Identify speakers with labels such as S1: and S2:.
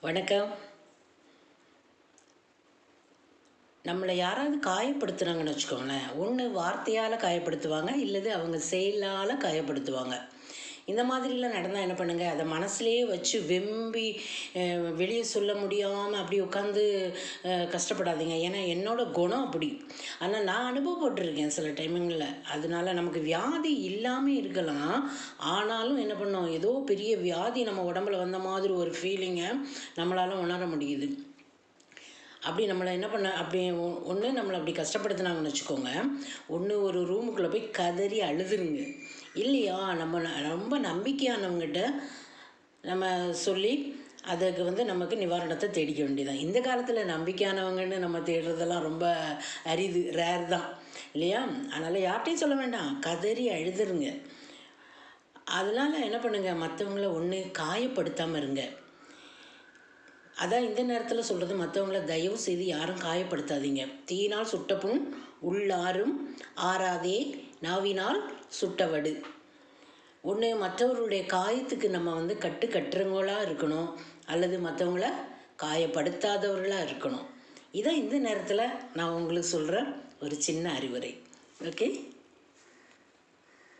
S1: வணக்கம். நம்மளை யாராவது காயப்படுத்துனாங்கன்னு வச்சுக்கோங்களேன், ஒன்று வார்த்தையால் காயப்படுத்துவாங்க, இல்லது அவங்க செயலால் காயப்படுத்துவாங்க. இந்த மாதிரிலாம் நடந்தால் என்ன பண்ணுங்க, அதை மனசுலேயே வச்சு வெம்பி வெளியே சொல்ல முடியாமல் அப்படி உட்காந்து கஷ்டப்படாதீங்க. ஏன்னா என்னோட குணம் அப்படி. ஆனால் நான் அனுபவப்பட்டிருக்கேன் சில டைமுங்களில். அதனால நமக்கு வியாதி இல்லாமல் இருக்கலாம், ஆனாலும் என்ன பண்ணோம், ஏதோ பெரிய வியாதி நம்ம உடம்புல வந்த மாதிரி ஒரு ஃபீலிங்கை நம்மளால் உணர முடியுது. அப்படி நம்மளை என்ன பண்ண அப்படி ஒன்று நம்மளை அப்படி கஷ்டப்படுத்துனாங்கன்னு வச்சுக்கோங்க, ஒன்று ஒரு ரூமுக்குள்ளே போய் கதறி அழுதுருங்க. இல்லையா, நம்ம ரொம்ப நம்பிக்கையானவங்ககிட்ட நம்ம சொல்லி அதுக்கு நமக்கு நிவாரணத்தை தேடிக்க வேண்டியதான். இந்த காலத்தில் நம்பிக்கையானவங்கன்னு நம்ம தேடுறதெல்லாம் ரொம்ப அரிது, ரேர் தான் இல்லையா. அதனால் யார்கிட்டையும் சொல்ல வேண்டாம், கதறி அழுதுருங்க. அதனால் என்ன பண்ணுங்கள், மற்றவங்கள ஒன்று காயப்படுத்தாமல் இருங்க. அதான் இந்த நேரத்தில் சொல்கிறது, மற்றவங்கள தயவு செய்து யாரும் காயப்படுத்தாதீங்க. தீயினால் சுட்ட புண் உள்ளாரும் ஆறாதே, நாவினால் சுட்டவடு. ஒன்று மற்றவர்களுடைய காயத்துக்கு நம்ம கட்டுறவங்களாக இருக்கணும், அல்லது மற்றவங்கள காயப்படுத்தாதவர்களாக இருக்கணும். இதான் இந்த நேரத்தில் நான் உங்களுக்கு சொல்கிற ஒரு சின்ன அறிவுரை. ஓகே.